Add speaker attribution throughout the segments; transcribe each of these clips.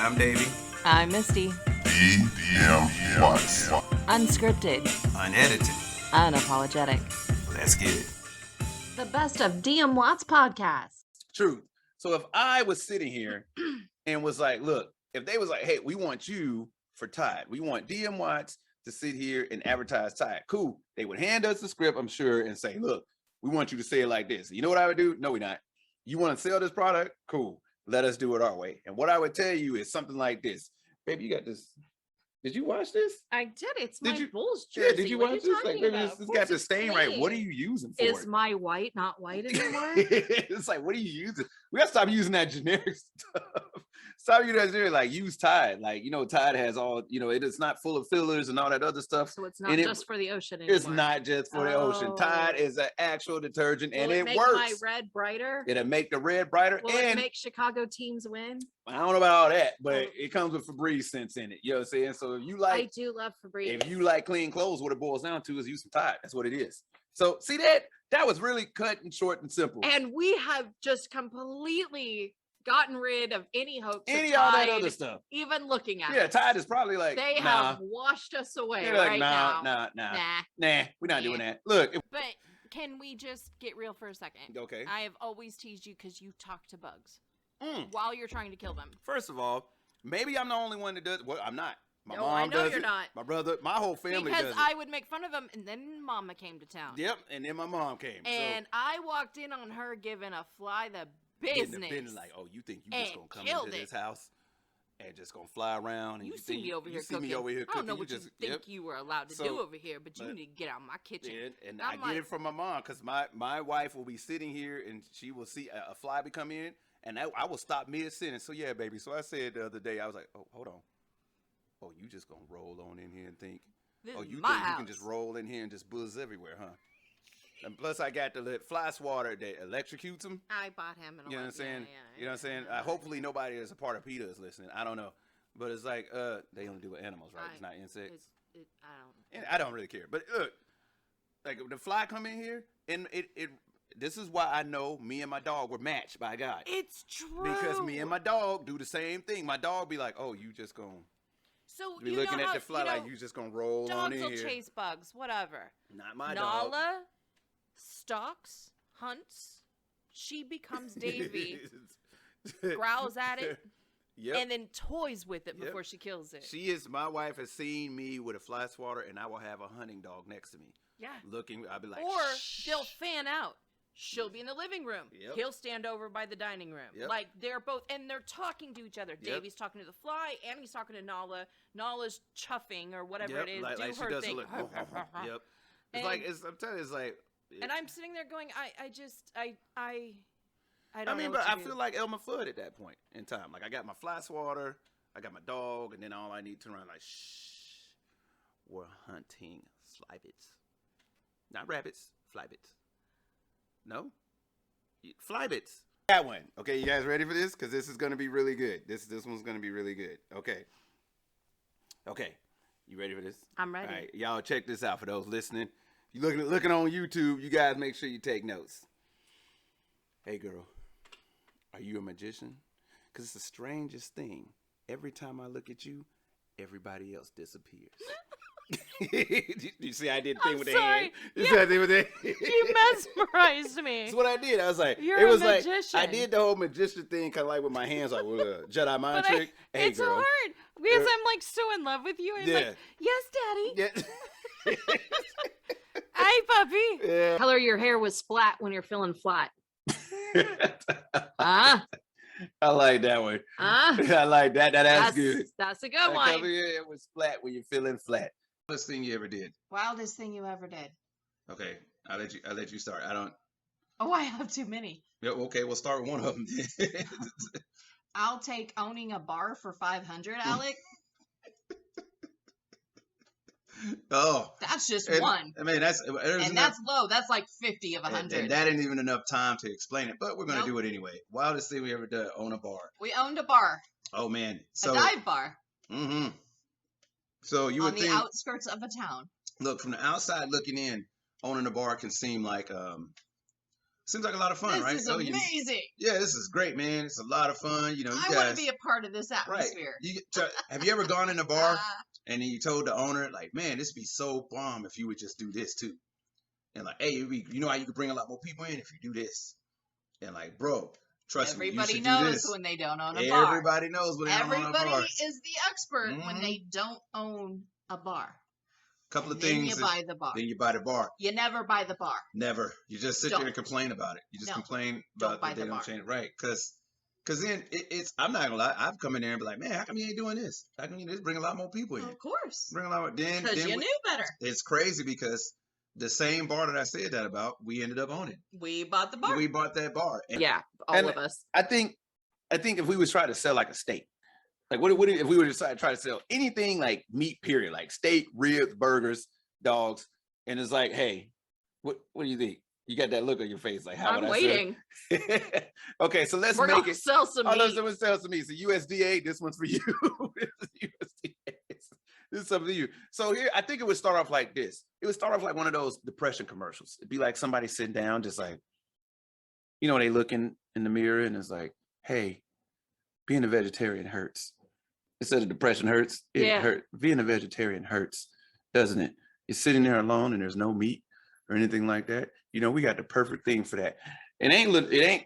Speaker 1: I'm Davie.
Speaker 2: I'm Misty.
Speaker 3: Dmwats.
Speaker 2: Unscripted.
Speaker 1: Unedited.
Speaker 2: Unapologetic.
Speaker 1: Let's get it.
Speaker 2: The best of Dmwats podcast.
Speaker 4: Truth. So if I was sitting here and was like, look, if they was like, hey, we want you for Tide. We want Dmwats to sit here and advertise Tide. Cool. They would hand us the script, I'm sure, and say, look, we want you to say it like this. You know what I would do? No, we're not. You want to sell this product? Cool. Let us do it our way. And what I would tell you is something like this. Baby, you got this. Did you watch this?
Speaker 2: I did. It's
Speaker 4: Did
Speaker 2: my
Speaker 4: you-
Speaker 2: Bulls jersey.
Speaker 4: Yeah, did you watch this? Like, baby,
Speaker 2: About?
Speaker 4: it's got the stain right. What are you using for
Speaker 2: Is
Speaker 4: it?
Speaker 2: my white not white anymore?
Speaker 4: It's like, what are you using? We gotta stop using that generic stuff. Stop using that generic, like use Tide. Like, you know, Tide has all, you know, it's not full of fillers and all that other stuff.
Speaker 2: So it's not
Speaker 4: And
Speaker 2: just for the ocean anymore.
Speaker 4: It's not just for the ocean. Tide is an actual detergent,
Speaker 2: Will
Speaker 4: and it
Speaker 2: make
Speaker 4: works.
Speaker 2: my red brighter?
Speaker 4: It'll make the red brighter.
Speaker 2: Will
Speaker 4: And
Speaker 2: it make Chicago teams win?
Speaker 4: I don't know about all that, but
Speaker 2: Oh.
Speaker 4: it comes with Febreze scents in it. You know what I'm saying? So if you
Speaker 2: I
Speaker 4: like,
Speaker 2: do love Febreze.
Speaker 4: if you like clean clothes, what it boils down to is use some Tide. That's what it is. So see that was really cut and short and simple.
Speaker 2: And we have just completely gotten rid of any hopes
Speaker 4: Any
Speaker 2: of
Speaker 4: all that
Speaker 2: Tide,
Speaker 4: other stuff.
Speaker 2: even looking at
Speaker 4: Yeah,
Speaker 2: it.
Speaker 4: Tide is probably like,
Speaker 2: They
Speaker 4: nah.
Speaker 2: have washed us away
Speaker 4: They're like,
Speaker 2: right
Speaker 4: nah,
Speaker 2: now.
Speaker 4: nah, we're not doing that. Look,
Speaker 5: But can we just get real for a second?
Speaker 4: okay.
Speaker 5: I have always teased you because you talk to bugs
Speaker 4: Mm.
Speaker 5: while you're trying to kill them.
Speaker 4: First of all, maybe I'm the only one that does. Well, I'm not. My
Speaker 2: No,
Speaker 4: mom
Speaker 2: I know
Speaker 4: does
Speaker 2: you're
Speaker 4: it.
Speaker 2: not.
Speaker 4: My brother, my whole family
Speaker 5: Because
Speaker 4: does
Speaker 5: I would make fun of them, and then Mama came to town.
Speaker 4: it. Yep, and then my mom came.
Speaker 5: And I walked in on her giving a fly the
Speaker 4: so getting the
Speaker 5: business.
Speaker 4: business, like, oh, you think you just
Speaker 5: And
Speaker 4: gonna come
Speaker 5: killed
Speaker 4: into this
Speaker 5: it.
Speaker 4: house and just gonna fly around? And
Speaker 5: You see
Speaker 4: think
Speaker 5: me over
Speaker 4: you
Speaker 5: here
Speaker 4: see
Speaker 5: cooking.
Speaker 4: me over here
Speaker 5: I
Speaker 4: cooking.
Speaker 5: don't know
Speaker 4: you
Speaker 5: what
Speaker 4: just,
Speaker 5: you think
Speaker 4: yep.
Speaker 5: you were allowed to
Speaker 4: So,
Speaker 5: do over here, but you
Speaker 4: but-
Speaker 5: need to get out of my kitchen.
Speaker 4: And
Speaker 5: I'm
Speaker 4: I get
Speaker 5: like-
Speaker 4: it from my mom because my wife will be sitting here and she will see a fly be come in and I will stop mid sentence. So yeah, baby. So I said the other day, I was like, oh, hold on. Oh, you just gonna roll on in here and think?
Speaker 5: This
Speaker 4: Oh,
Speaker 5: is
Speaker 4: you
Speaker 5: my
Speaker 4: think
Speaker 5: house.
Speaker 4: you can just roll in here and just buzz everywhere, huh? And plus, I got the fly swatter that electrocutes them.
Speaker 5: I bought him an
Speaker 4: You know what I'm saying?
Speaker 5: Yeah,
Speaker 4: You know what I'm saying? Hopefully, nobody that's a part of PETA is listening. I don't know, but it's like they only do with animals, right? It's not insects.
Speaker 5: I don't.
Speaker 4: And I don't really care. But look, like the fly come in here, and it. This is why I know me and my dog were matched by God.
Speaker 5: It's true.
Speaker 4: Because me and my dog do the same thing. My dog be like, "Oh, you just gonna
Speaker 5: So
Speaker 4: be
Speaker 5: you
Speaker 4: looking
Speaker 5: know
Speaker 4: at
Speaker 5: how,
Speaker 4: the fly
Speaker 5: you know,
Speaker 4: like you just gonna roll on
Speaker 5: dogs
Speaker 4: in
Speaker 5: will
Speaker 4: here."
Speaker 5: chase bugs, whatever.
Speaker 4: Not my dog.
Speaker 5: Nala stalks, hunts. She becomes Davie, growls at it,
Speaker 4: Yep.
Speaker 5: and then toys with it
Speaker 4: Yep.
Speaker 5: before she kills it.
Speaker 4: She is. My wife has seen me with a fly swatter, and I will have a hunting dog next to me,
Speaker 5: Yeah.
Speaker 4: looking. I'll be like,
Speaker 5: Or
Speaker 4: shh.
Speaker 5: they'll fan out. She'll be in the living room.
Speaker 4: Yep.
Speaker 5: He'll stand over by the dining room.
Speaker 4: Yep.
Speaker 5: Like they're both, and they're talking to each other. Davie's talking to the fly, and he's talking to Nala. Nala's chuffing or whatever
Speaker 4: Yep,
Speaker 5: it is.
Speaker 4: like
Speaker 5: do
Speaker 4: she
Speaker 5: her
Speaker 4: does
Speaker 5: thing.
Speaker 4: a little. Yep. It's
Speaker 5: And-
Speaker 4: like I'm telling you, it's like.
Speaker 5: And I'm sitting there going, I don't
Speaker 4: I
Speaker 5: know
Speaker 4: mean,
Speaker 5: what
Speaker 4: but
Speaker 5: to
Speaker 4: I
Speaker 5: do.
Speaker 4: feel like Elmer Fudd at that point in time. Like I got my fly swatter, I got my dog, and then all I need to turn around like, shh, we're hunting flybits, not rabbits, flybits. No, flybits. That one. Okay, you guys ready for this? Because this is gonna be really good. This one's gonna be really good. Okay. Okay, you ready for this?
Speaker 5: I'm ready.
Speaker 4: All right, y'all check this out for those listening. You looking on YouTube, you guys make sure you take notes. Hey girl, are you a magician? Because it's the strangest thing. Every time I look at you, everybody else disappears. You see I did the thing
Speaker 5: I'm
Speaker 4: with the
Speaker 5: sorry.
Speaker 4: hand? You see I did with the
Speaker 5: You mesmerized me.
Speaker 4: That's what I did. I was like,
Speaker 5: You're
Speaker 4: it
Speaker 5: a
Speaker 4: was like,
Speaker 5: magician.
Speaker 4: I did the whole magician thing kind of like with my hands, like with a Jedi mind
Speaker 5: But
Speaker 4: trick. Hey
Speaker 5: it's
Speaker 4: girl.
Speaker 5: hard because I'm like so in love with you. And
Speaker 4: Yeah.
Speaker 5: like, yes, Daddy.
Speaker 4: Yeah.
Speaker 5: Hi, puppy.
Speaker 4: Yeah.
Speaker 2: Color your hair was splat when you're feeling flat. Ah,
Speaker 4: I like that one.
Speaker 2: ah.
Speaker 4: I like that. That's good.
Speaker 2: That's a good
Speaker 4: That cover
Speaker 2: one.
Speaker 4: your head was flat when you're feeling flat. Best thing you ever did.
Speaker 2: Wildest thing you ever did.
Speaker 4: Okay, I'll let you start. I don't.
Speaker 2: Oh, I have too many.
Speaker 4: Yeah, okay, we'll start with one of them.
Speaker 2: I'll take owning a bar for 500, Alec.
Speaker 4: Oh,
Speaker 2: That's just
Speaker 4: and-
Speaker 2: one.
Speaker 4: I mean that's
Speaker 2: And that's low. That's like 50 of
Speaker 4: and
Speaker 2: 100.
Speaker 4: that ain't even enough time to explain it, but we're gonna
Speaker 2: Nope.
Speaker 4: do it anyway. Wildest thing we ever did on a bar.
Speaker 2: We owned a bar,
Speaker 4: Oh man,
Speaker 2: a
Speaker 4: so
Speaker 2: dive bar,
Speaker 4: mm-hmm. So you
Speaker 2: on
Speaker 4: would
Speaker 2: the
Speaker 4: think,
Speaker 2: outskirts of a town.
Speaker 4: look from the outside looking in, owning a bar can seem like seems like a lot of fun,
Speaker 2: This
Speaker 4: right?
Speaker 2: is amazing.
Speaker 4: Yeah, this is great, man. It's a lot of fun. You know, you
Speaker 2: I
Speaker 4: guys.
Speaker 2: want to be a part of this
Speaker 4: Right.
Speaker 2: atmosphere.
Speaker 4: Have you ever gone in a bar and then you told the owner, like, man, this would be so bomb if you would just do this too? And like, hey, you know how you could bring a lot more people in if you do this? And like, bro, trust me, you
Speaker 2: Everybody
Speaker 4: should
Speaker 2: knows
Speaker 4: do this.
Speaker 2: when they don't own a bar.
Speaker 4: Everybody knows when they don't own a
Speaker 2: Everybody
Speaker 4: bar.
Speaker 2: is the expert when
Speaker 4: Mhm.
Speaker 2: they don't own a bar.
Speaker 4: Couple of
Speaker 2: Then
Speaker 4: things.
Speaker 2: you buy the bar.
Speaker 4: Then you buy the bar.
Speaker 2: You never buy the bar.
Speaker 4: Never. You just sit there and complain about it. You just complain about
Speaker 2: buy
Speaker 4: that they
Speaker 2: the
Speaker 4: don't
Speaker 2: bar.
Speaker 4: change it. Right. Because then it's, I'm not going to lie, I've come in there and be like, man, how come you ain't doing this? How come you just bring a lot more people in?
Speaker 2: Of course.
Speaker 4: Bring a lot more.
Speaker 2: Because you knew better.
Speaker 4: It's crazy because the same bar that I said that about, we ended up owning.
Speaker 2: We bought the bar.
Speaker 4: We bought that bar. And
Speaker 5: Yeah, all of us.
Speaker 4: I think if we was trying to sell like a steak, like what if we were to try to sell anything like meat, period, like steak, ribs, burgers, dogs, and it's like, hey, what do you think? You got that look on your face, like, how
Speaker 5: I'm
Speaker 4: would I
Speaker 5: waiting.
Speaker 4: Okay, so let's
Speaker 5: We're
Speaker 4: make
Speaker 5: gonna
Speaker 4: it.
Speaker 5: sell some
Speaker 4: Oh,
Speaker 5: meat.
Speaker 4: let's sell some meat. So USDA, this one's for you. This is USDA. This is something for you. So here, I think it would start off like this. It would start off like one of those depression commercials. It'd be like somebody sitting down, just like, you know, they looking in the mirror and it's like, hey, being a vegetarian hurts. Instead of depression hurts, it hurt. Being a vegetarian hurts, doesn't it? You're sitting there alone and there's no meat or anything like that. You know, we got the perfect thing for that. It ain't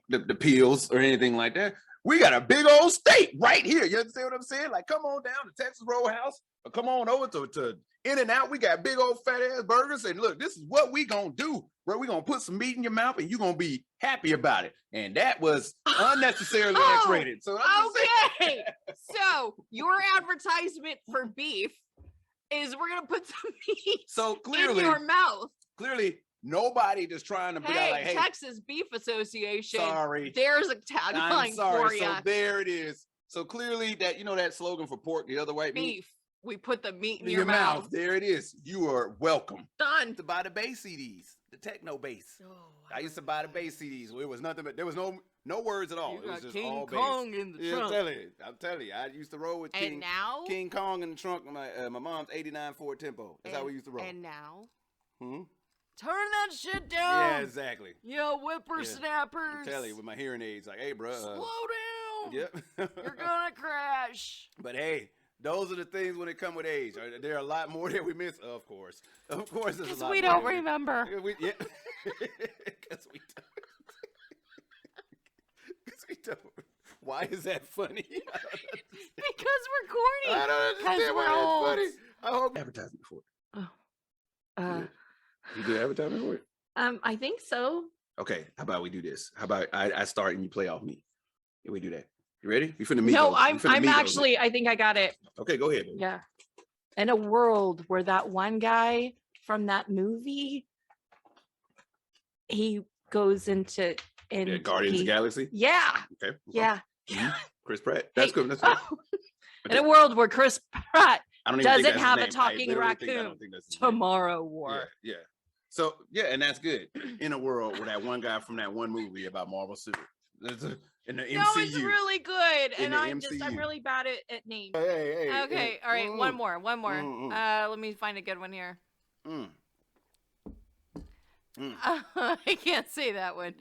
Speaker 4: the peels or anything like that. We got a big old steak right here. You understand what I'm saying? Like, come on down to Texas Roadhouse or come on over to In-N-Out. We got big old fat ass burgers. And look, this is what we gonna do, bro. We gonna put some meat in your mouth and you gonna be happy about it. And that was unnecessarily X-rated. So
Speaker 5: okay. So your advertisement for beef is we're gonna put some meat
Speaker 4: so clearly
Speaker 5: in your mouth.
Speaker 4: Clearly, nobody just trying to be like, hey,
Speaker 5: Texas Beef Association.
Speaker 4: Sorry.
Speaker 5: There's a tagline for you.
Speaker 4: So there it is. So clearly that, you know, that slogan for pork, the other white meat.
Speaker 5: Beef. We put the meat in your mouth.
Speaker 4: There it is. You are welcome.
Speaker 5: Done.
Speaker 4: To buy the bass CDs, the techno bass.
Speaker 5: Oh,
Speaker 4: I used to buy the bass CDs. It was nothing but there was no words at all.
Speaker 5: You
Speaker 4: It was
Speaker 5: got
Speaker 4: just
Speaker 5: King
Speaker 4: all
Speaker 5: Kong
Speaker 4: bass.
Speaker 5: in the
Speaker 4: Yeah,
Speaker 5: trunk.
Speaker 4: I'm telling you. I used to roll with
Speaker 5: And now
Speaker 4: King Kong in the trunk of my mom's 89 Ford Tempo. That's how we used to roll.
Speaker 5: And now
Speaker 4: Hmm?
Speaker 5: turn that shit down.
Speaker 4: Yeah, exactly.
Speaker 5: Yo, whippersnappers.
Speaker 4: I'm telling you, with my hearing aids, like, hey, bro.
Speaker 5: Slow down.
Speaker 4: Yep.
Speaker 5: You're gonna crash.
Speaker 4: But hey, those are the things when it come with age. There are a lot more that we miss, of course. Of course, there's a
Speaker 5: Because
Speaker 4: lot
Speaker 5: we
Speaker 4: more
Speaker 5: don't
Speaker 4: that
Speaker 5: remember.
Speaker 4: Yeah. Because we don't. Because we don't. Why is that funny?
Speaker 5: Because we're corny.
Speaker 4: I don't understand
Speaker 5: Because
Speaker 4: why
Speaker 5: we're old.
Speaker 4: that's funny. I hope advertisement for it. You do advertisement for it?
Speaker 5: I think so.
Speaker 4: Okay, how about we do this? How about I start and you play off me? Can we do that? You ready? You finna meet
Speaker 5: No,
Speaker 4: those.
Speaker 5: I'm
Speaker 4: You finna meet those.
Speaker 5: actually, I think I got it.
Speaker 4: Okay, go ahead. Baby.
Speaker 5: Yeah. In a world where that one guy from that movie, he goes into
Speaker 4: Yeah, Guardians of the Galaxy.
Speaker 5: Yeah.
Speaker 4: Okay.
Speaker 5: Yeah.
Speaker 4: Chris Pratt. That's good. That's good.
Speaker 5: In a world where Chris Pratt
Speaker 4: I don't even think
Speaker 5: doesn't
Speaker 4: that's
Speaker 5: have
Speaker 4: his
Speaker 5: a
Speaker 4: name. I
Speaker 5: talking
Speaker 4: literally think- I
Speaker 5: raccoon,
Speaker 4: don't think that's his name.
Speaker 5: Tomorrow War.
Speaker 4: Yeah. So yeah, and that's good. In a world where that one guy from that one movie about Marvel Super in the MCU.
Speaker 5: No, it's really good,
Speaker 4: In
Speaker 5: and
Speaker 4: the
Speaker 5: I'm
Speaker 4: MCU.
Speaker 5: really bad at names.
Speaker 4: Hey.
Speaker 5: Okay, all right, one more.
Speaker 4: Mm.
Speaker 5: Let me find a good one here.
Speaker 4: Mm.
Speaker 5: I can't say that one.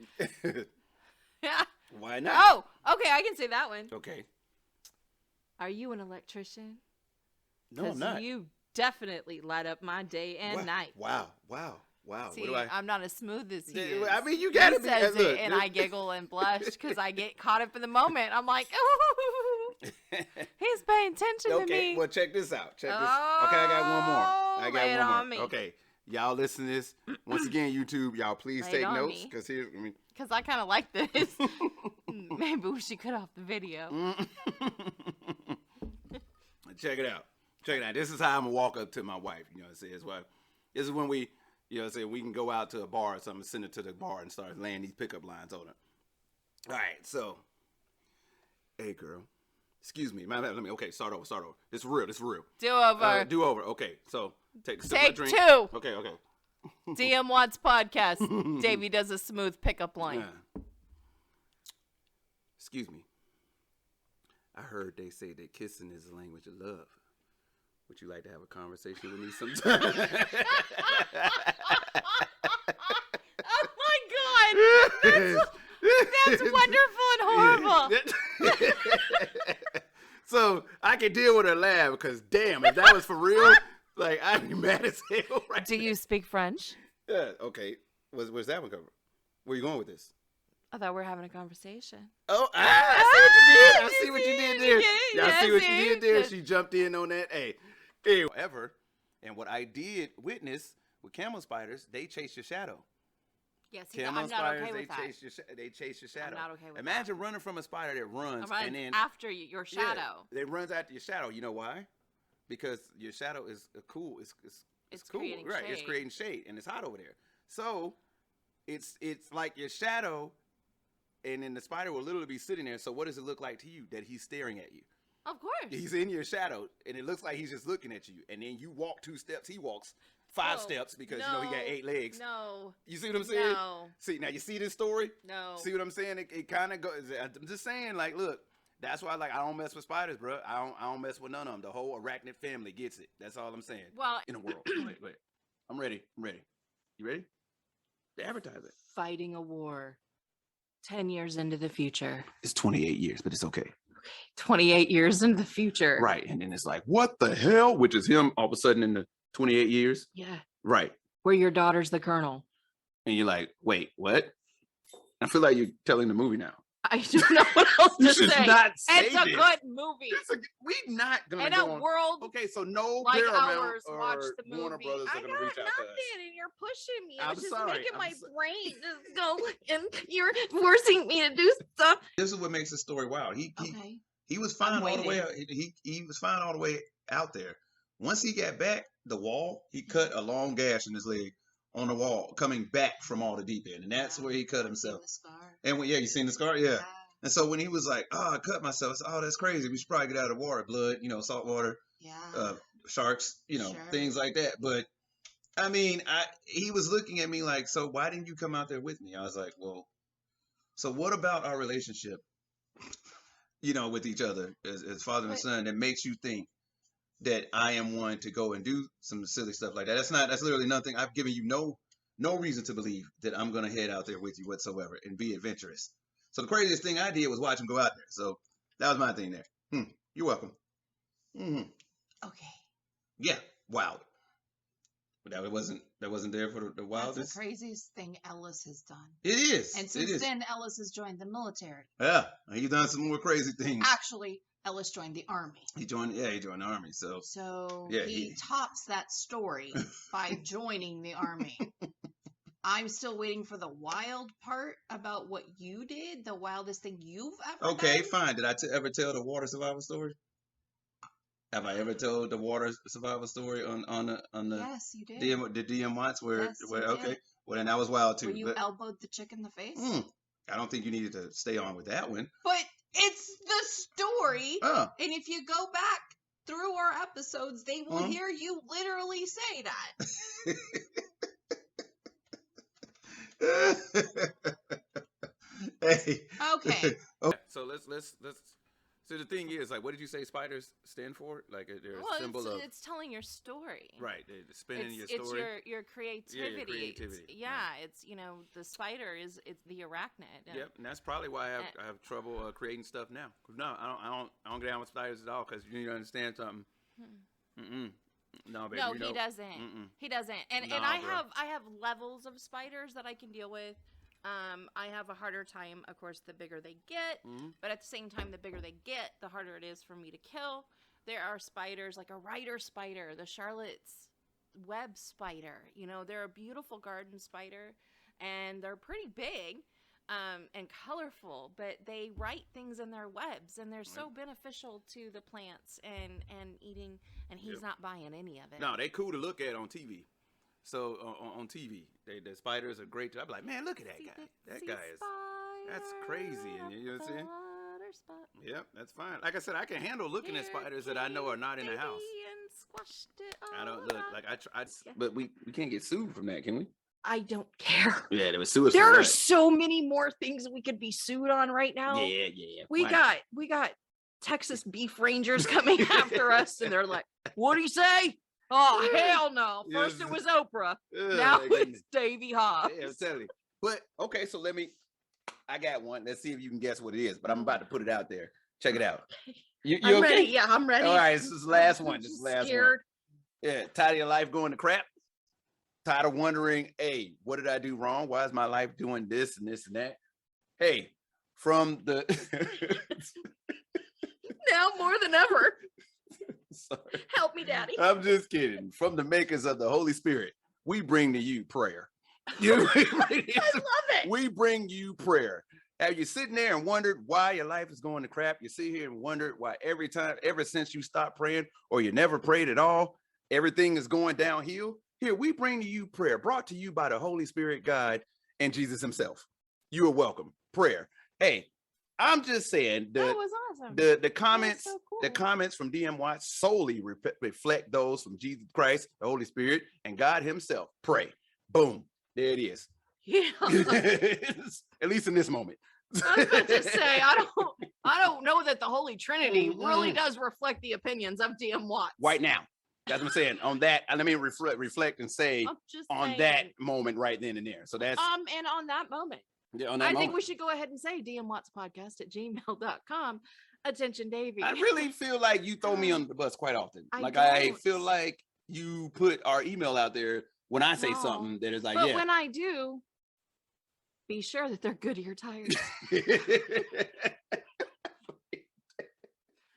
Speaker 4: Why not?
Speaker 5: Oh, okay, I can say that one.
Speaker 4: Okay.
Speaker 5: Are you an electrician?
Speaker 4: No, I'm not.
Speaker 5: You definitely light up my day and night.
Speaker 4: Wow.
Speaker 5: See,
Speaker 4: What do I?
Speaker 5: I'm not as smooth as he
Speaker 4: Yeah,
Speaker 5: is.
Speaker 4: I mean, you gotta
Speaker 5: He
Speaker 4: be.
Speaker 5: says
Speaker 4: Look,
Speaker 5: it, and I giggle and blush because I get caught up in the moment. I'm like, ooh, he's paying attention to
Speaker 4: Okay,
Speaker 5: me.
Speaker 4: well, check this out. Check this. Okay, I got one more. I got
Speaker 5: lay it
Speaker 4: one more.
Speaker 5: on me.
Speaker 4: Okay, y'all listen to this. Once again, YouTube, y'all please
Speaker 5: Lay it
Speaker 4: take
Speaker 5: on
Speaker 4: notes
Speaker 5: me.
Speaker 4: because here's.
Speaker 5: Because I kind of like this. Maybe we should cut off the video.
Speaker 4: Check it out. This is how I'm gonna walk up to my wife. You know what I'm saying? This is when we, you know what I'm saying, we can go out to a bar or something, send her to the bar and start laying these pickup lines on her. All right, so, hey girl, excuse me. Let me. Okay, start over. This is real.
Speaker 5: Do over.
Speaker 4: Do over. Okay, so take a sip of
Speaker 5: Take
Speaker 4: drink.
Speaker 5: 2.
Speaker 4: Okay.
Speaker 5: Dmwats podcast. Davie does a smooth pickup line.
Speaker 4: Yeah. Excuse me. I heard they say that kissing is the language of love. Would you like to have a conversation with me sometime?
Speaker 5: Oh my God! That's wonderful and horrible.
Speaker 4: So I can deal with her laugh because damn, if that was for real, like I'd be mad as hell. Right
Speaker 5: Do you speak French?
Speaker 4: Yeah. Okay. Where's that one coming? Where you going with this?
Speaker 5: I thought we were having a conversation.
Speaker 4: Oh, I see what you did. I see what you did there. Y'all
Speaker 5: Yeah,
Speaker 4: see what
Speaker 5: see?
Speaker 4: you did there?
Speaker 5: Good.
Speaker 4: She jumped in on that. Hey, ever. And what I did witness with camel spiders, they chase your shadow.
Speaker 5: Yes, see,
Speaker 4: Camel
Speaker 5: I'm not
Speaker 4: spiders,
Speaker 5: okay with that.
Speaker 4: they chase your shadow.
Speaker 5: not okay with
Speaker 4: Imagine running from a spider that runs
Speaker 5: Run
Speaker 4: and then
Speaker 5: after your shadow.
Speaker 4: Yeah, it runs after your shadow. You know why? Because your shadow is cool. It's cool,
Speaker 5: creating
Speaker 4: right? It's
Speaker 5: shade.
Speaker 4: creating shade, and it's hot over there. So it's like your shadow, and then the spider will literally be sitting there. So what does it look like to you that he's staring at you?
Speaker 5: Of course.
Speaker 4: He's in your shadow, and it looks like he's just looking at you. And then you walk 2 steps, he walks 5 steps because you know he got 8 legs.
Speaker 5: No.
Speaker 4: You see what I'm saying?
Speaker 5: No.
Speaker 4: See, now you see this story?
Speaker 5: No.
Speaker 4: See what I'm saying? It kind of goes. I'm just saying, like, look, that's why, like, I don't mess with spiders, bro. I don't mess with none of them. The whole arachnid family gets it. That's all I'm saying.
Speaker 5: Well,
Speaker 4: In the world. Wait. I'm ready. You ready? The advertising.
Speaker 5: fighting a war 10 years into the future.
Speaker 4: It's 28 years, but it's okay.
Speaker 5: 28 years into the future.
Speaker 4: Right. And then it's like, what the hell? Which is him all of a sudden in the 28 years.
Speaker 5: Yeah.
Speaker 4: Right.
Speaker 5: Where your daughter's the colonel.
Speaker 4: And you're like, wait, what? I feel like you're telling the movie now.
Speaker 5: I don't know what else
Speaker 4: You
Speaker 5: to
Speaker 4: should
Speaker 5: say.
Speaker 4: not say
Speaker 5: It's a
Speaker 4: this.
Speaker 5: good movie.
Speaker 4: We not gonna
Speaker 5: In
Speaker 4: go
Speaker 5: a
Speaker 4: on.
Speaker 5: world
Speaker 4: Okay, so no
Speaker 5: like
Speaker 4: Paramount
Speaker 5: ours,
Speaker 4: or
Speaker 5: watch the movie.
Speaker 4: Warner Brothers
Speaker 5: I
Speaker 4: are
Speaker 5: got
Speaker 4: gonna reach out to us.
Speaker 5: nothing, and you're pushing me.
Speaker 4: I'm
Speaker 5: It's just
Speaker 4: sorry,
Speaker 5: making
Speaker 4: I'm
Speaker 5: my
Speaker 4: so-
Speaker 5: brain just go, and you're forcing me to do stuff.
Speaker 1: This is what makes the story wild.
Speaker 2: Okay.
Speaker 1: He was fine all the way.
Speaker 2: waiting.
Speaker 1: He was fine all the way out there. Once he got back, the wall, he cut a long gash in his leg on the wall, coming back from all the deep end, and that's where he cut himself.
Speaker 2: The scar.
Speaker 1: And when, you seen the scar, yeah. And so when he was like, "Oh, I cut myself," I said, "Oh, that's crazy. We should probably get out of the water, blood, salt water,
Speaker 2: Yeah.
Speaker 1: sharks,
Speaker 2: Sure.
Speaker 1: things like that." But I mean, he was looking at me like, "So why didn't you come out there with me?" I was like, "Well, so what about our relationship, with each other as father and son that makes you think that I am one to go and do some silly stuff like that? That's literally nothing. I've given you no reason to believe that I'm going to head out there with you whatsoever and be adventurous. So the craziest thing I did was watch him go out there. So that was my thing there. You're welcome.
Speaker 2: Okay.
Speaker 1: Yeah, wild. But that wasn't there for the
Speaker 2: That's
Speaker 1: wildest.
Speaker 2: the craziest thing Ellis has done.
Speaker 1: It is.
Speaker 2: And
Speaker 1: It
Speaker 2: since
Speaker 1: is.
Speaker 2: then, Ellis has joined the military.
Speaker 1: Yeah, he's done some more crazy things.
Speaker 2: Actually, Ellis joined the army.
Speaker 1: He joined the army. So
Speaker 2: So
Speaker 1: Yeah,
Speaker 2: he tops that story by joining the army. I'm still waiting for the wild part about what you did, the wildest thing you've ever
Speaker 1: okay,
Speaker 2: done.
Speaker 1: fine. Did I ever tell the water survival story? Have I ever told the water survival story on the
Speaker 2: Yes, you did.
Speaker 1: the Dmwats where
Speaker 2: Yes, you
Speaker 1: okay,
Speaker 2: did.
Speaker 1: well then that was wild too.
Speaker 2: When you
Speaker 1: But,
Speaker 2: elbowed the chick in the face.
Speaker 1: I don't think you needed to stay on with that one.
Speaker 2: But it's the story.
Speaker 1: Oh,
Speaker 2: And if you go back through our episodes, they will
Speaker 1: Mhm.
Speaker 2: hear you literally say that.
Speaker 1: hey.
Speaker 2: Okay.
Speaker 4: So let's. So the thing is, like, what did you say spiders stand for? Like, they're a
Speaker 5: Well,
Speaker 4: symbol of
Speaker 5: it's telling your story.
Speaker 4: right. They're spinning your
Speaker 5: It's
Speaker 4: story.
Speaker 5: your creativity.
Speaker 4: creativity,
Speaker 5: It's the spider is it's the arachnid.
Speaker 4: Yep, and that's probably why I have trouble creating stuff now. No, I don't get down with spiders at all because you need to understand something. No, baby.
Speaker 5: No,
Speaker 4: you know,
Speaker 5: he doesn't. He doesn't. And
Speaker 4: Nah,
Speaker 5: I
Speaker 4: bro.
Speaker 5: have levels of spiders that I can deal with. I have a harder time, of course, the bigger they get. But at the same time, the bigger they get, the harder it is for me to kill. There are spiders like a rider spider, the Charlotte's web spider. They're a beautiful garden spider, and they're pretty big and colorful. But they write things in their webs, and they're so beneficial to the plants and eating. And he's not buying any of it.
Speaker 4: No, they cool to look at on TV. So on TV, the spiders are great. I'm like, man, look at that guy. That guy is that's crazy. And you know what I'm saying? Yep, that's fine. Like I said, I can handle looking at spiders that I know are not in the house.
Speaker 5: And squashed it
Speaker 4: I don't
Speaker 5: all
Speaker 4: look
Speaker 5: up.
Speaker 4: like but we can't get sued from that, can we?
Speaker 5: I don't care.
Speaker 4: Yeah, there was suicide.
Speaker 5: There are so many more things we could be sued on right now.
Speaker 4: Yeah.
Speaker 5: We got Texas beef rangers coming after us, and they're like, "What'd he say? Oh hell no! First it was Oprah, now it's Davie Hobbs."
Speaker 4: Yeah, I'm telling you. But okay, so let me I got one. Let's see if you can guess what it is. But I'm about to put it out there. Check it out. You
Speaker 5: I'm
Speaker 4: okay?
Speaker 5: ready. Yeah, I'm ready.
Speaker 4: All right, this is the last
Speaker 5: I'm
Speaker 4: one. This is
Speaker 5: just
Speaker 4: the last
Speaker 5: scared.
Speaker 4: one. Yeah, tired of your life going to crap? Tired of wondering, hey, what did I do wrong? Why is my life doing this and this and that? Hey, from the
Speaker 5: Now more than ever.
Speaker 4: Sorry.
Speaker 5: Help me, Daddy.
Speaker 4: I'm just kidding. From the makers of the Holy Spirit, we bring to you prayer. You know,
Speaker 5: I love it.
Speaker 4: we bring you prayer. Have you sitting there and wondered why your life is going to crap? You sit here and wondered why ever since you stopped praying or you never prayed at all, everything is going downhill. Here, we bring to you prayer brought to you by the Holy Spirit, God, and Jesus himself. You are welcome. Prayer. Hey, I'm just saying
Speaker 5: That was awesome.
Speaker 4: the comments,
Speaker 5: so cool.
Speaker 4: the comments from Dmwats solely reflect those from Jesus Christ, the Holy Spirit, and God himself. Pray. Boom. There it is.
Speaker 5: Yeah.
Speaker 4: At least in this moment.
Speaker 5: I was about to say, I don't know that the Holy Trinity really does reflect the opinions of Dmwats.
Speaker 4: Right now. That's what I'm saying. On that, let me reflect and say
Speaker 5: I'm just
Speaker 4: on
Speaker 5: saying.
Speaker 4: that moment right then and there. So that's
Speaker 5: And on that moment.
Speaker 4: yeah, on that
Speaker 5: I
Speaker 4: moment.
Speaker 5: think we should go ahead and say dmwatspodcast@gmail.com. Attention, Davie.
Speaker 4: I really feel like you throw me under the bus quite often.
Speaker 5: I
Speaker 4: I
Speaker 5: don't.
Speaker 4: feel like you put our email out there when I say
Speaker 5: No.
Speaker 4: something that is like,
Speaker 5: But
Speaker 4: yeah.
Speaker 5: when I do, be sure that they're Goodyear tires.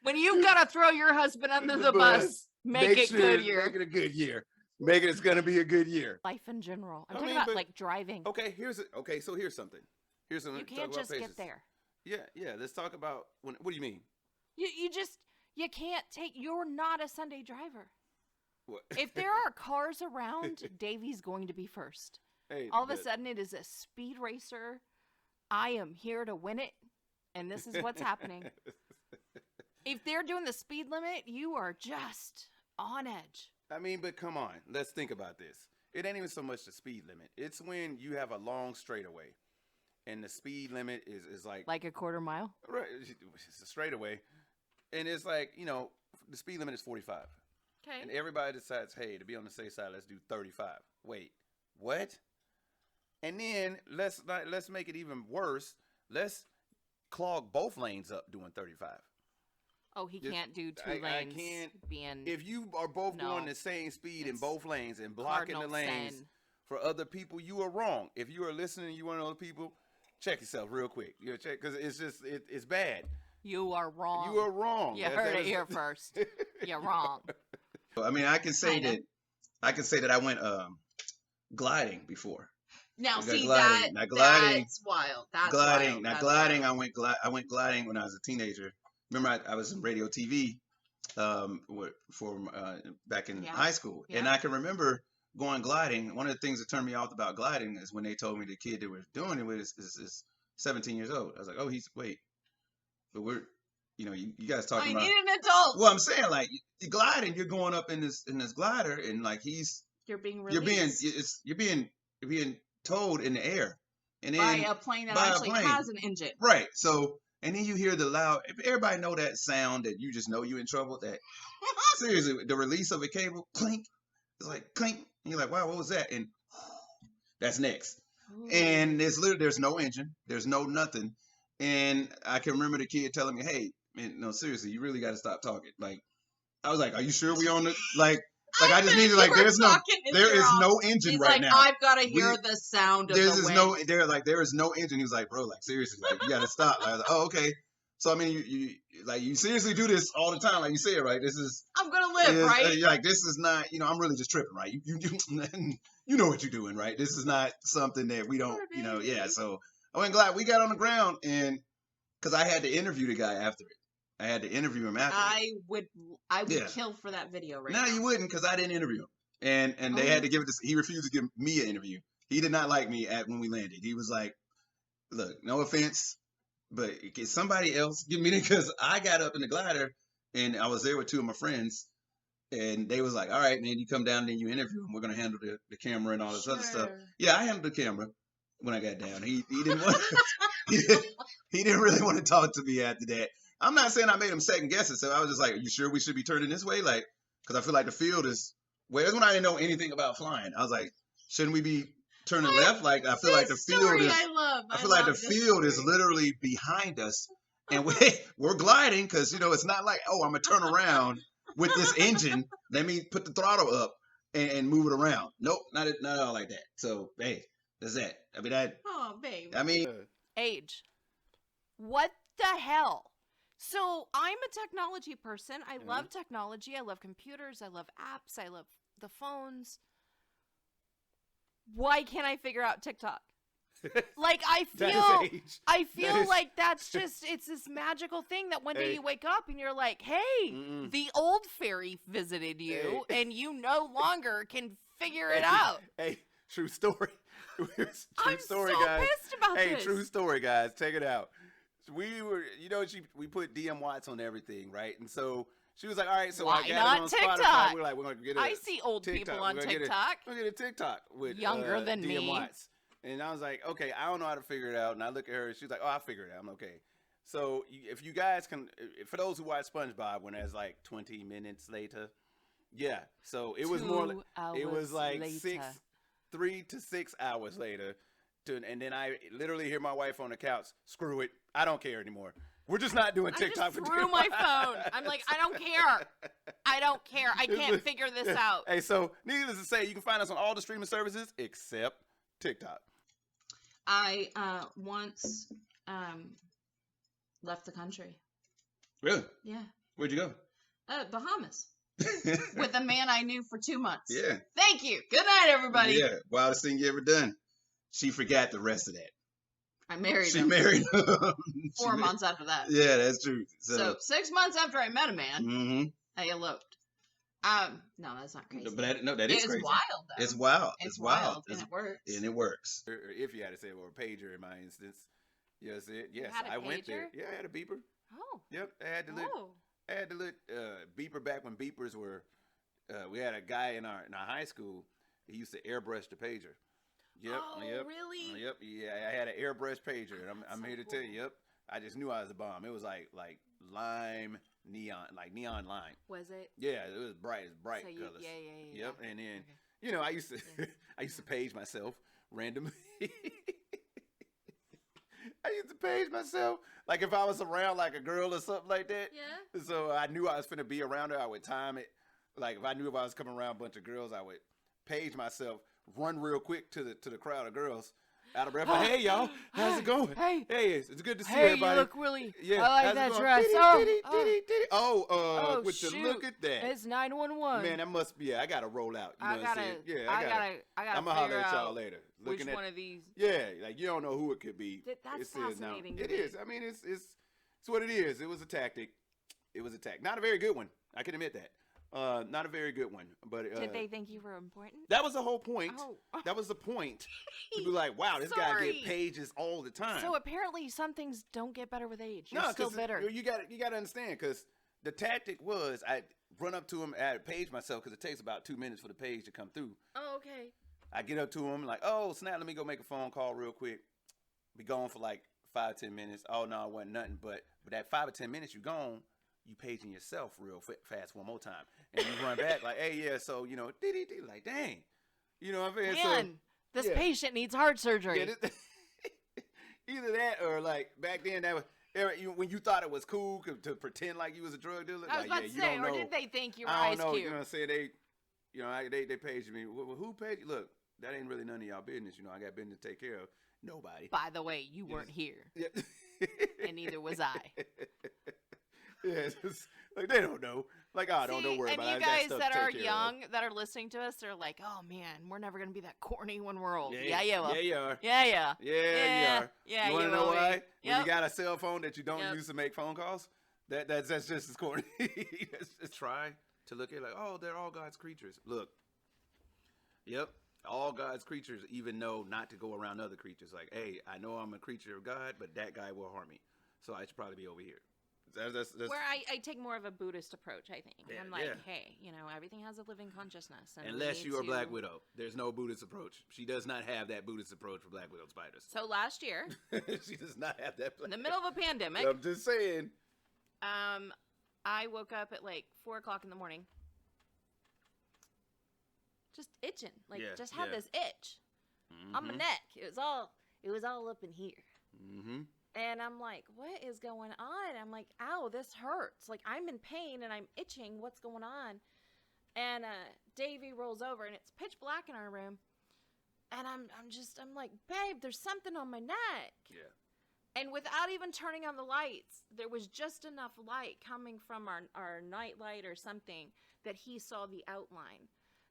Speaker 5: When you've got to throw your husband under the bus, make it
Speaker 4: sure
Speaker 5: Goodyear.
Speaker 4: Make it a good year. Make it's gonna be a good year.
Speaker 5: Life in general. I'm
Speaker 4: I
Speaker 5: talking
Speaker 4: mean,
Speaker 5: about
Speaker 4: but-
Speaker 5: like driving.
Speaker 4: So here's something. Here's something.
Speaker 5: You
Speaker 4: to
Speaker 5: can't
Speaker 4: talk about
Speaker 5: just get
Speaker 4: patience.
Speaker 5: there.
Speaker 4: Yeah. Let's talk about what do you mean?
Speaker 5: You can't take. You're not a Sunday driver.
Speaker 4: What?
Speaker 5: If there are cars around, Davey's going to be first.
Speaker 4: Hey,
Speaker 5: All of a sudden, it is a speed racer. I am here to win it, and this is what's happening. If they're doing the speed limit, you are just on edge.
Speaker 4: I mean, but come on, let's think about this. It ain't even so much the speed limit. It's when you have a long straightaway, and the speed limit is like
Speaker 5: a quarter mile.
Speaker 4: right, it's a straightaway, and it's like the speed limit is 45,
Speaker 5: Okay.
Speaker 4: and everybody decides, hey, to be on the safe side, let's do 35. Wait, what? And then let's make it even worse. Let's clog both lanes up doing 35.
Speaker 5: Oh, he
Speaker 4: Just-
Speaker 5: can't do two
Speaker 4: I
Speaker 5: lanes.
Speaker 4: can't.
Speaker 5: Being
Speaker 4: If you are both
Speaker 5: No.
Speaker 4: going the same speed in
Speaker 5: It's
Speaker 4: both lanes and blocking the
Speaker 5: cardinal
Speaker 4: lanes
Speaker 5: sin.
Speaker 4: for other people, you are wrong. If you are listening, you one of those people, check yourself real quick. You check because it's just it's bad.
Speaker 5: You are wrong.
Speaker 4: You are wrong.
Speaker 5: You heard it here first. You're wrong.
Speaker 1: I mean, I can say
Speaker 5: Kinda.
Speaker 1: that I went gliding before.
Speaker 2: Now,
Speaker 1: Okay,
Speaker 2: see
Speaker 1: gliding. Now, gliding-
Speaker 2: that's wild. That's
Speaker 1: gliding.
Speaker 2: wild.
Speaker 1: Now,
Speaker 2: That's
Speaker 1: gliding.
Speaker 2: wild.
Speaker 1: I went gliding when I was a teenager. Remember, I was in radio TV for back in
Speaker 2: Yeah.
Speaker 1: high school, and
Speaker 2: Yeah.
Speaker 1: I can remember going gliding. One of the things that turned me off about gliding is when they told me the kid that was doing it is 17 years old. I was like, oh, but we're, you guys
Speaker 2: I
Speaker 1: talking about.
Speaker 2: need an adult.
Speaker 1: Well, I'm saying like you gliding, you're going up in this glider, and like
Speaker 2: You're being
Speaker 1: you're
Speaker 2: released
Speaker 1: you're being towed in the air, and then
Speaker 2: by a plane that
Speaker 1: by a
Speaker 2: actually
Speaker 1: plane.
Speaker 2: has an engine.
Speaker 1: right. So and then you hear the loud. If everybody know that sound that you just know you're in trouble. That seriously, the release of a cable, clink. It's like clink, and you're like, wow, what was that? And that's next. And there's no engine, there's no nothing. And I can remember the kid telling me, hey, man, no, seriously, you really got to stop talking. Like, I was like, are you sure we on the, like I just need to, like, there is no engine
Speaker 2: He's
Speaker 1: right
Speaker 2: like,
Speaker 1: now.
Speaker 2: I've got to hear the sound of the wind.
Speaker 1: There is no engine. He was like, bro, like, seriously, like, you got to stop. I was like, oh, okay. So, I mean, you seriously do this all the time. Like you said, right? This is,
Speaker 2: I'm going to live, right?
Speaker 1: like, this is not, I'm really just tripping, right? You know what you're doing, right? This is not something that we don't, yeah. So I went glad we got on the ground, and because I had to interview the guy after it. I had to interview him after.
Speaker 2: I would
Speaker 1: Yeah.
Speaker 2: kill for that video right
Speaker 1: No,
Speaker 2: now.
Speaker 1: you wouldn't, because I didn't interview him, and they had to give it to. He refused to give me an interview. He did not like me when we landed. He was like, "Look, no offense, but can somebody else give me it?" Because I got up in the glider, and I was there with two of my friends, and they was like, "All right, man, you come down, and then you interview him. We're gonna handle the camera and all this other stuff."
Speaker 2: Sure.
Speaker 1: Yeah, I handled the camera when I got down. He didn't want. he didn't really want to talk to me after that. I'm not saying I made him second guess it, so I was just like, "Are you sure we should be turning this way?" Like, because I feel like the field is. Well, that's when I didn't know anything about flying. I was like, "Shouldn't we be turning left. Like I feel like the
Speaker 2: This
Speaker 1: field
Speaker 2: story
Speaker 1: is.
Speaker 2: I love.
Speaker 1: I feel like the
Speaker 2: love this
Speaker 1: field is
Speaker 2: story.
Speaker 1: literally behind us, and we're gliding because it's not like I'm gonna turn around with this engine. Let me put the throttle up and move it around. Nope, not all like that. So hey, that's that. I mean that.
Speaker 2: Oh, babe.
Speaker 1: I mean,
Speaker 5: Age. What the hell? So I'm a technology person. I love technology. I love computers. I love apps. I love the phones. Why can't I figure out TikTok? Like I feel like that's just it's this magical thing that one day you wake up and you're like, hey, the old fairy visited you and you no longer can figure it out.
Speaker 4: Hey, true story.
Speaker 5: I'm
Speaker 4: story,
Speaker 5: so
Speaker 4: guys.
Speaker 5: pissed about this.
Speaker 4: True story, guys. Check it out. So we put Dmwats on everything, right? And so she was like, all right, so
Speaker 5: Why
Speaker 4: I got
Speaker 5: not
Speaker 4: it on
Speaker 5: TikTok?
Speaker 4: Spotify. We're gonna get a
Speaker 5: I see old
Speaker 4: TikTok.
Speaker 5: people on
Speaker 4: We're gonna
Speaker 5: TikTok.
Speaker 4: We're gonna get a TikTok with
Speaker 5: Younger than me.
Speaker 4: Dmwats. And I was like, okay, I don't know how to figure it out. And I look at her, and she's like, oh, I'll figure it out. I'm okay. So if you guys can, for those who watch SpongeBob, when it's like 20 minutes later, yeah. So it was more. It was like
Speaker 5: later.
Speaker 4: 3 to 6 hours later. And then I literally hear my wife on the couch. Screw it. I don't care anymore. We're just not doing TikTok.
Speaker 5: I just threw my phone. I'm like, I don't care. I don't care. I can't figure this out.
Speaker 4: Hey, so needless to say, you can find us on all the streaming services except TikTok.
Speaker 2: I once left the country.
Speaker 1: really?
Speaker 2: Yeah.
Speaker 1: Where'd you go?
Speaker 2: Bahamas. With a man I knew for 2 months.
Speaker 1: Yeah.
Speaker 2: Thank you. Good night, everybody.
Speaker 1: Yeah. Wildest thing you ever done. She forgot the rest of that.
Speaker 2: I married
Speaker 1: She
Speaker 2: him
Speaker 1: married him.
Speaker 2: 4 months after that.
Speaker 1: Yeah, that's true.
Speaker 2: So 6 months after I met a man,
Speaker 1: Mm-hmm.
Speaker 2: I eloped. No, that's not crazy.
Speaker 1: But that is
Speaker 2: It's
Speaker 1: crazy.
Speaker 2: wild, though.
Speaker 1: It's wild.
Speaker 2: It's wild, and it works.
Speaker 1: And it works.
Speaker 4: Or if you had to say, well, a pager in my instance. Yes,
Speaker 5: had a
Speaker 4: I went there.
Speaker 5: pager?
Speaker 4: Yeah, I had a beeper.
Speaker 5: Oh.
Speaker 4: Yep, I had the lit beeper back when beepers were. We had a guy in our high school. He used to airbrush the pager. Yep.
Speaker 5: Oh,
Speaker 4: yep.
Speaker 5: really?
Speaker 4: Yep. Yeah, I had an airbrush pager, and I'm
Speaker 5: so
Speaker 4: here to tell you. Yep. I just knew I was a bomb. It was like lime neon, like neon lime.
Speaker 5: Was it?
Speaker 4: Yeah, it was bright
Speaker 5: So you-
Speaker 4: colors.
Speaker 5: yeah.
Speaker 4: Yep. And then
Speaker 5: Okay.
Speaker 4: I used to I used to page myself randomly. I used to page myself like if I was around like a girl or something like that.
Speaker 5: Yeah.
Speaker 4: So I knew I was finna be around her. I would time it. Like if I knew if I was coming around a bunch of girls, I would page myself, run real quick to the crowd of girls. Out of breath. Hey y'all, how's it going?
Speaker 5: Hey,
Speaker 4: it's good to see
Speaker 5: hey,
Speaker 4: everybody.
Speaker 5: you look really.
Speaker 4: Yeah,
Speaker 5: I like
Speaker 4: how's it
Speaker 5: that
Speaker 4: going?
Speaker 5: dress.
Speaker 4: Would
Speaker 5: shoot.
Speaker 4: you look at that?
Speaker 5: It's 911.
Speaker 4: Man, that must be. Yeah, I gotta roll out. You know
Speaker 5: I
Speaker 4: what
Speaker 5: gotta.
Speaker 4: I'm saying? Yeah,
Speaker 5: I gotta.
Speaker 4: I'm gonna holler
Speaker 5: figure
Speaker 4: at y'all
Speaker 5: out
Speaker 4: later.
Speaker 5: which
Speaker 4: Looking at
Speaker 5: one of these.
Speaker 4: yeah, like you don't know who it could be.
Speaker 5: That's
Speaker 4: It says now-
Speaker 5: fascinating.
Speaker 4: It
Speaker 5: to me.
Speaker 4: is. I mean, it's what it is. It was a tactic. It was a tactic. Not a very good one. I can admit that. Not a very good one. But
Speaker 5: Did they think you were important?
Speaker 4: that was the whole point.
Speaker 5: Oh.
Speaker 4: That was the point. To be like, wow, this guy
Speaker 5: Sorry.
Speaker 4: get pages all the time.
Speaker 5: So apparently, some things don't get better with age. You're
Speaker 4: No,
Speaker 5: still
Speaker 4: 'cause
Speaker 5: bitter.
Speaker 4: You got to understand because the tactic was I run up to him, I page myself because it takes about 2 minutes for the page to come through.
Speaker 5: Oh, okay.
Speaker 4: I get up to him like, oh snap, let me go make a phone call real quick. Be gone for like 5-10 minutes. Oh no, it wasn't nothing. But that 5 or 10 minutes you gone, you paging yourself real fast one more time, and you run back like, hey yeah, so like dang, you know what I'm saying?
Speaker 5: Man, this
Speaker 4: yeah.
Speaker 5: patient needs heart surgery.
Speaker 4: Yeah, either that or like back then that was when you thought it was cool to pretend like you was a drug dealer.
Speaker 5: I was
Speaker 4: like,
Speaker 5: about
Speaker 4: yeah,
Speaker 5: to
Speaker 4: you
Speaker 5: say,
Speaker 4: don't
Speaker 5: or
Speaker 4: know.
Speaker 5: did they think you were
Speaker 4: I
Speaker 5: Ice
Speaker 4: don't know.
Speaker 5: Cube?
Speaker 4: You know what I'm saying? They paged me. Well, who paged you? Look, that ain't really none of y'all business. I got business to take care of. Nobody.
Speaker 5: By the way, you weren't here,
Speaker 4: Yeah.
Speaker 5: and neither was I.
Speaker 4: Yeah, it's just, like they don't know. Like, oh, don't worry
Speaker 5: and
Speaker 4: about it.
Speaker 5: you
Speaker 4: I got
Speaker 5: guys
Speaker 4: stuff
Speaker 5: that
Speaker 4: to
Speaker 5: are
Speaker 4: take care
Speaker 5: young, that are listening to us, they're like, "Oh man, we're never gonna be that corny when we're old."
Speaker 4: of.
Speaker 5: Yeah, you will.
Speaker 4: Yeah, you are.
Speaker 5: Yeah, yeah.
Speaker 4: Yeah, you are.
Speaker 5: Yeah,
Speaker 4: You want to know
Speaker 5: will be.
Speaker 4: why? When
Speaker 5: Yep.
Speaker 4: you got a cell phone that you don't
Speaker 5: Yep.
Speaker 4: use to make phone calls, that's just as corny. Just try to look at like, oh, they're all God's creatures. Look, yep, all God's creatures even know not to go around other creatures. Like, hey, I know I'm a creature of God, but that guy will harm me, so I should probably be over here. That's
Speaker 5: Where I take more of a Buddhist approach, I think.
Speaker 4: Yeah,
Speaker 5: I'm like,
Speaker 4: yeah.
Speaker 5: hey, everything has a living consciousness. And we
Speaker 4: unless
Speaker 5: need
Speaker 4: you are
Speaker 5: to-
Speaker 4: Black Widow, there's no Buddhist approach. She does not have that Buddhist approach for Black Widow spiders.
Speaker 5: So last year,
Speaker 4: She does not have that.
Speaker 5: in the middle of a pandemic,
Speaker 4: I'm just saying.
Speaker 5: I woke up at like 4 o'clock in the morning, just itching, like
Speaker 4: Yeah,
Speaker 5: just had
Speaker 4: yeah.
Speaker 5: this itch. on my neck. It was all up in here.
Speaker 4: Mm-hmm.
Speaker 5: And I'm like, what is going on? I'm like, ow, this hurts. Like, I'm in pain and I'm itching. What's going on? And Davie rolls over, and it's pitch black in our room. And I'm like, babe, there's something on my neck.
Speaker 4: Yeah.
Speaker 5: And without even turning on the lights, there was just enough light coming from our night light or something that he saw the outline.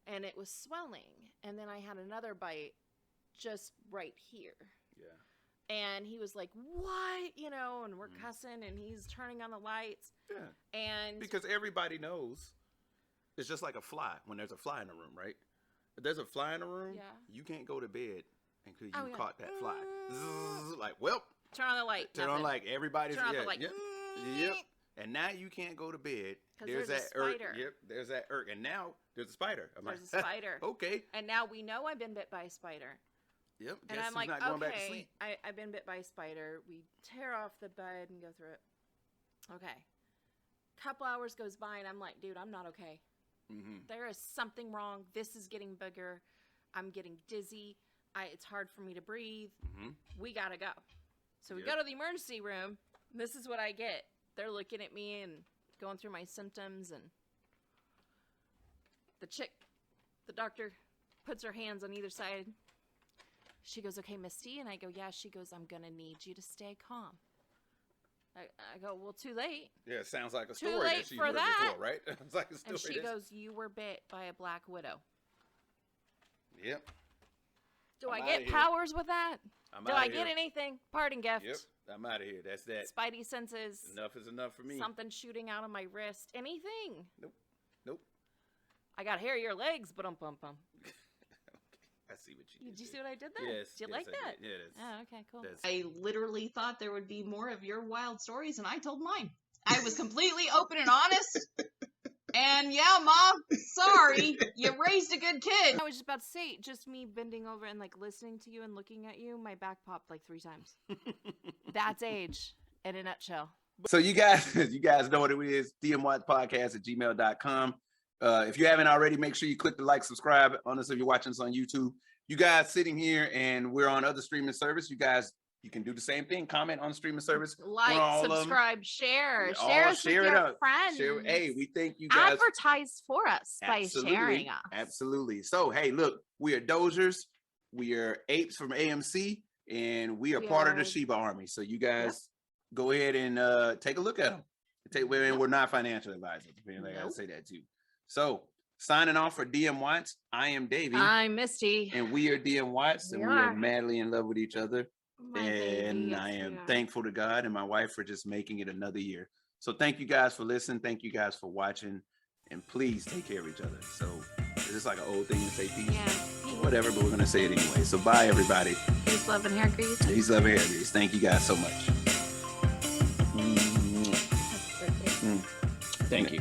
Speaker 5: And it was swelling. And then I had another bite just right here.
Speaker 4: Yeah.
Speaker 5: And he was like, what? You know, and we're cussing, and he's turning on the lights.
Speaker 4: Yeah.
Speaker 5: And
Speaker 4: because everybody knows it's just like a fly when there's a fly in the room, right? If there's a fly in the room, you can't go to bed until you caught that fly. Zzz, like, well,
Speaker 5: turn on the light.
Speaker 4: Turn on like everybody's.
Speaker 5: Turn on the light.
Speaker 4: Yep. And now you can't go to bed.
Speaker 5: There's a spider.
Speaker 4: Yep. There's that irk. And now there's a spider.
Speaker 5: There's a spider.
Speaker 4: Okay.
Speaker 5: And now we know I've been bit by a spider.
Speaker 4: Yep.
Speaker 5: And I'm like, okay, I've been bit by a spider. We tear off the bed and go through it. Okay. Couple hours goes by, and I'm like, dude, I'm not okay.
Speaker 4: Mm-hmm.
Speaker 5: There is something wrong. This is getting bigger. I'm getting dizzy. It's hard for me to breathe.
Speaker 4: Mm-hmm.
Speaker 5: We gotta go. So we go to the emergency room. And this is what I get. They're looking at me and going through my symptoms, and the doctor puts her hands on either side. She goes, okay, Misty. And I go, yeah. She goes, I'm going to need you to stay calm. I go, well, too late.
Speaker 4: Yeah, it sounds like a
Speaker 5: Too
Speaker 4: story
Speaker 5: late
Speaker 4: that she
Speaker 5: for
Speaker 4: heard
Speaker 5: that.
Speaker 4: before, right? It's like a story.
Speaker 5: And she goes, you were bit by a black widow.
Speaker 4: Yep.
Speaker 5: Do I get powers with that? Do I get anything? Parting gift.
Speaker 4: Yep. I'm out of here. That's that.
Speaker 5: Spidey senses.
Speaker 4: Enough is enough for me.
Speaker 5: Something shooting out of my wrist. Anything.
Speaker 4: Nope.
Speaker 5: I got hair your legs, but okay,
Speaker 4: I see what you did.
Speaker 5: Did you see what I did there?
Speaker 4: Yes.
Speaker 5: Did you like that?
Speaker 4: Yeah,
Speaker 5: Oh, okay, cool.
Speaker 2: I literally thought there would be more of your wild stories, and I told mine. I was completely open and honest. And yeah, Mom, sorry, you raised a good kid.
Speaker 5: I was just about to say, just me bending over and like listening to you and looking at you, my back popped like 3 times. That's age in a nutshell.
Speaker 4: So you guys know what it is. dmwatspodcast@gmail.com. If you haven't already, make sure you click the like, subscribe on us if you're watching us on YouTube. You guys sitting here and we're on other streaming service. You can do the same thing. Comment on the streaming service.
Speaker 5: Like, subscribe, share. Share us with your friends.
Speaker 4: Hey, we thank you guys.
Speaker 5: Advertise for us by sharing us.
Speaker 4: Absolutely. So, hey, look, we are Dozers. We are Apes from AMC. And we are part of the Sheba Army. So you guys go ahead and take a look at them. We're not financial advisors. I gotta say that too. So signing off for Dmwats, I am Davie.
Speaker 5: I'm Misty.
Speaker 4: And we are Dmwats, and we are madly in love with each other.
Speaker 5: And
Speaker 4: I am thankful to God and my wife for just making it another year. So thank you guys for listening. Thank you guys for watching. And please take care of each other. So is this like an old thing to say peace?
Speaker 5: Yeah.
Speaker 4: Whatever, but we're going to say it anyway. So bye, everybody.
Speaker 5: Peace, love, and hair grease.
Speaker 4: Peace, love, and hair grease. Thank you guys so much. Thank you.